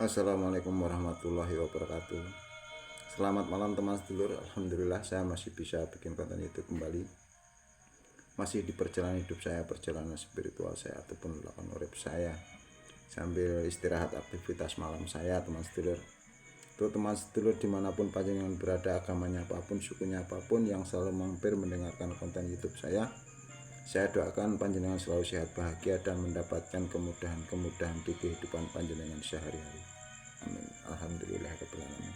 Assalamualaikum warahmatullahi wabarakatuh. Selamat malam teman sedulur. Alhamdulillah saya masih bisa bikin konten YouTube kembali. Masih di perjalanan hidup saya, perjalanan spiritual saya ataupun melakukan urip saya sambil istirahat aktivitas malam saya teman sedulur. Untuk teman sedulur dimanapun panjenengan berada, agamanya apapun, sukunya apapun yang selalu mampir mendengarkan konten YouTube saya doakan panjenengan selalu sehat, bahagia, dan mendapatkan kemudahan-kemudahan di kehidupan panjenengan sehari-hari. Amin. Alhamdulillahirabbil alamin.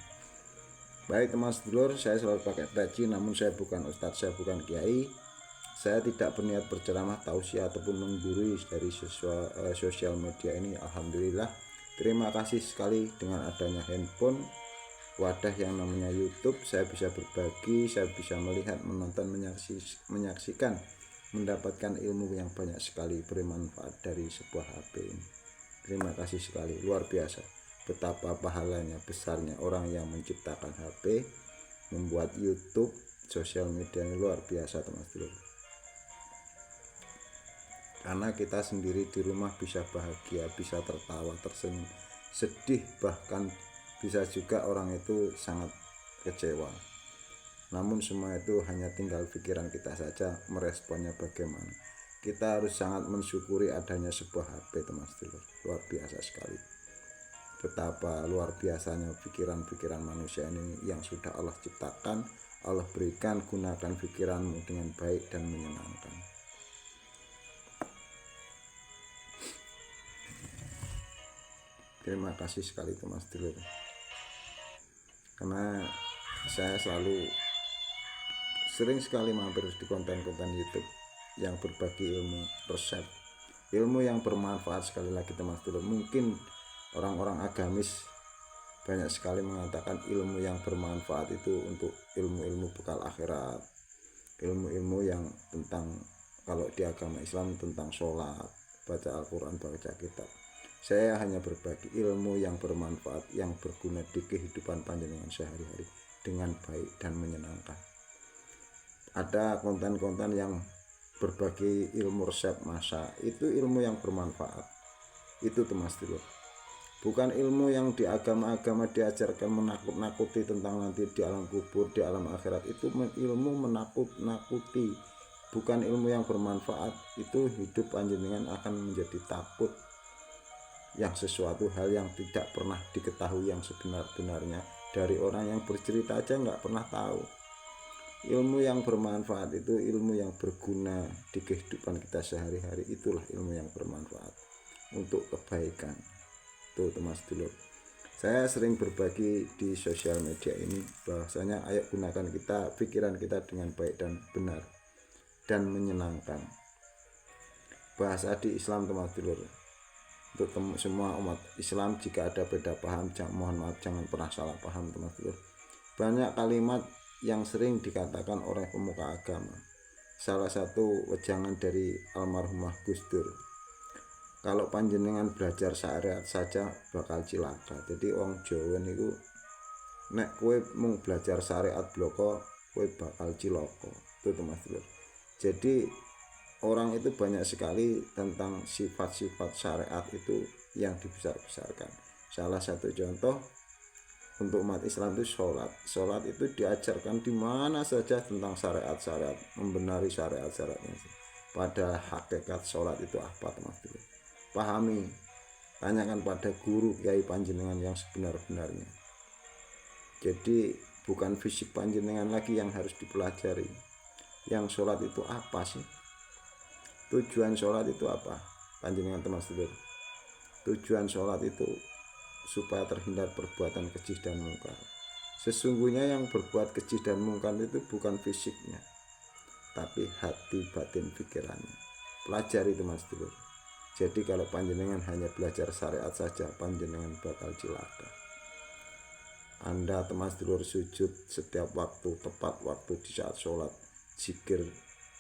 Baik teman sedulur, saya selalu pakai peci, namun saya bukan ustadz, saya bukan kiai. Saya tidak berniat berceramah, tausiah ataupun menggurui dari sosial media ini. Alhamdulillah, terima kasih sekali dengan adanya handphone, wadah yang namanya YouTube, saya bisa berbagi, saya bisa melihat, menonton, menyaksikan, mendapatkan ilmu yang banyak sekali bermanfaat dari sebuah HP ini. Terima kasih sekali, luar biasa. Betapa pahalanya besarnya orang yang menciptakan HP, membuat YouTube, sosial media ini luar biasa teman-teman. Karena kita sendiri di rumah bisa bahagia, bisa tertawa, tersenyum, sedih, bahkan bisa juga orang itu sangat kecewa. Namun semua itu hanya tinggal pikiran kita saja meresponnya bagaimana. Kita harus sangat mensyukuri adanya sebuah HP teman-teman, luar biasa sekali. Betapa luar biasanya pikiran-pikiran manusia ini yang sudah Allah ciptakan, Allah berikan, gunakan pikiranmu dengan baik dan menyenangkan. Terima kasih sekali teman sedulur, karena saya sering sekali mampir di konten-konten YouTube yang berbagi ilmu, resep, ilmu yang bermanfaat. Sekali lagi teman sedulur, mungkin orang-orang agamis banyak sekali mengatakan ilmu yang bermanfaat itu untuk ilmu-ilmu bekal akhirat, ilmu-ilmu yang tentang, kalau di agama Islam tentang sholat, baca Al-Quran, baca kitab. Saya hanya berbagi ilmu yang bermanfaat, yang berguna di kehidupan panjenengan sehari-hari dengan baik dan menyenangkan. Ada konten-konten yang berbagi ilmu resep masak, itu ilmu yang bermanfaat, itu teman sedulur. Bukan ilmu yang di agama-agama diajarkan menakut-nakuti tentang nanti di alam kubur, di alam akhirat. Itu ilmu menakut-nakuti, bukan ilmu yang bermanfaat. Itu hidup panjenengan akan menjadi takut yang sesuatu hal yang tidak pernah diketahui yang sebenar-benarnya. Dari orang yang bercerita aja nggak pernah tahu. Ilmu yang bermanfaat itu ilmu yang berguna di kehidupan kita sehari-hari. Itulah ilmu yang bermanfaat untuk kebaikan. Tuh teman sedulur, saya sering berbagi di sosial media ini bahwasanya ayo gunakan pikiran kita dengan baik dan benar dan menyenangkan. Bahasa di Islam teman sedulur, untuk semua umat Islam, jika ada beda paham, mohon maaf, jangan pernah salah paham teman sedulur. Banyak kalimat yang sering dikatakan oleh pemuka agama. Salah satu wejangan dari almarhumah Gus Dur, kalau panjenengan belajar syariat saja bakal cilaka. Jadi orang Jawa niku nek kowe mung belajar syariat bloko, kowe bakal cilaka. Itu teman sedulur. Jadi orang itu banyak sekali tentang sifat-sifat syariat itu yang dibesar-besarkan. Salah satu contoh untuk umat Islam itu sholat itu diajarkan di mana saja tentang syariat, membenari syariatnya. Pada hakikat sholat itu apa teman-teman? Pahami, tanyakan pada guru kiai panjenengan yang sebenar-benarnya. Jadi bukan fisik panjenengan lagi yang harus dipelajari. Yang sholat itu apa sih? Tujuan sholat itu apa? Panjenengan teman sedulur, tujuan sholat itu supaya terhindar perbuatan keji dan mungkar. Sesungguhnya yang berbuat keji dan mungkar itu bukan fisiknya, tapi hati, batin, pikirannya. Pelajari teman sedulur. Jadi kalau panjenengan hanya belajar syariat saja, panjenengan bakal cilaka. Anda teman sedulur sujud setiap waktu, tepat waktu di saat sholat, zikir,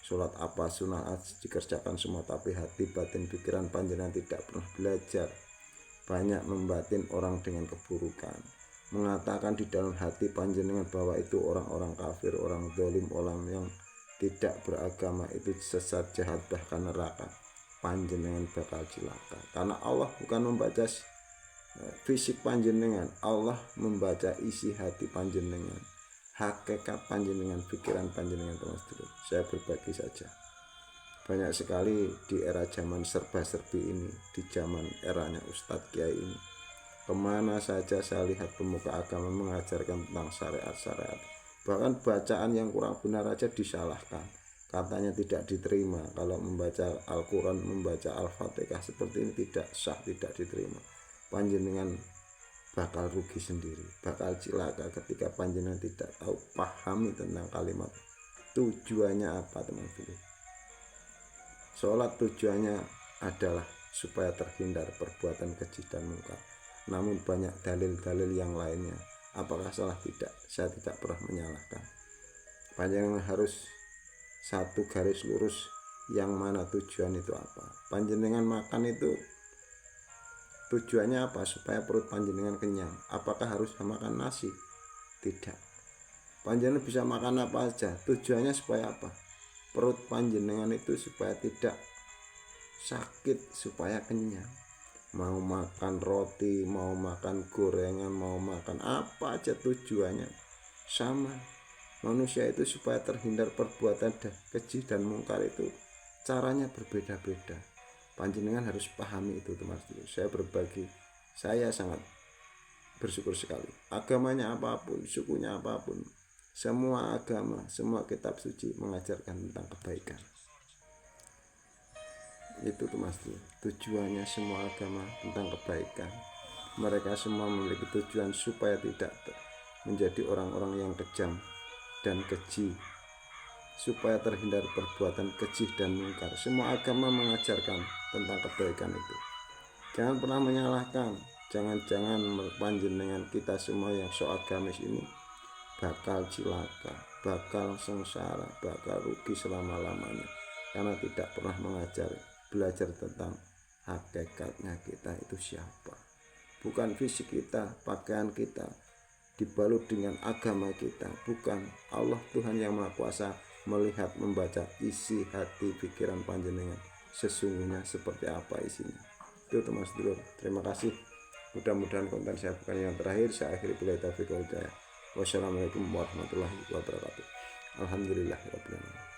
sholat apa sunat dikerjakan semua, tapi hati, batin, pikiran panjenengan tidak pernah belajar. Banyak membatin orang dengan keburukan, mengatakan di dalam hati panjenengan bahwa itu orang-orang kafir, orang zalim, orang yang tidak beragama, itu sesat, jahat, bahkan neraka. Panjenengan bakal cilaka, karena Allah bukan membaca fisik panjenengan, Allah membaca isi hati panjenengan, hakikat panjenengan, pikiran panjenengan. Teman sedulur, saya berbagi saja. Banyak sekali di era zaman serba-serbi ini, di zaman eranya Ustadz Kiai ini, kemana saja saya lihat pemuka agama mengajarkan tentang syariat-syariat. Bahkan bacaan yang kurang benar aja disalahkan, katanya tidak diterima. Kalau membaca Al-Quran, membaca Al-Fatihah seperti ini tidak sah, tidak diterima. Panjenengan bakal rugi sendiri, bakal cilaka ketika panjenengan tidak tahu pahami tentang kalimat tujuannya apa. Teman-teman, sholat tujuannya adalah supaya terhindar perbuatan keji dan mungkar. Namun banyak dalil-dalil yang lainnya. Apakah salah? Tidak, saya tidak pernah menyalahkan. Panjenengan harus satu garis lurus, yang mana tujuan itu apa. Panjenengan makan itu tujuannya apa? Supaya perut panjenengan kenyang. Apakah harus makan nasi? Tidak. Panjenengan bisa makan apa aja, tujuannya supaya apa? Perut panjenengan itu supaya tidak sakit, supaya kenyang. Mau makan roti, mau makan gorengan, mau makan apa aja, tujuannya sama. Manusia itu supaya terhindar perbuatan keji dan mungkar itu caranya berbeda-beda. Panjenengan harus pahami itu, teman-teman. Saya berbagi, saya sangat bersyukur sekali. Agamanya apapun, sukunya apapun, semua agama, semua kitab suci mengajarkan tentang kebaikan. Itu tuh mas, tujuannya semua agama tentang kebaikan. Mereka semua memiliki tujuan supaya tidak menjadi orang-orang yang kejam dan keji, supaya terhindar perbuatan keji dan mungkar. Semua agama mengajarkan tentang kebaikan itu. Jangan pernah menyalahkan. Jangan-jangan panjenengan kita semua yang so agamis ini bakal cilaka, bakal sengsara, bakal rugi selama-lamanya, karena tidak pernah belajar tentang hakikatnya kita itu siapa. Bukan fisik kita, pakaian kita dibalut dengan agama kita, bukan. Allah Tuhan yang Maha Kuasa melihat, membaca isi hati pikiran panjenengan sesungguhnya seperti apa isinya. Itu teman sedulur, terima kasih. Mudah-mudahan konten saya bukan yang terakhir. Saya akhiri bila taufiq wal hidayah. Wassalamualaikum warahmatullahi wabarakatuh. Alhamdulillahirabbil alamin.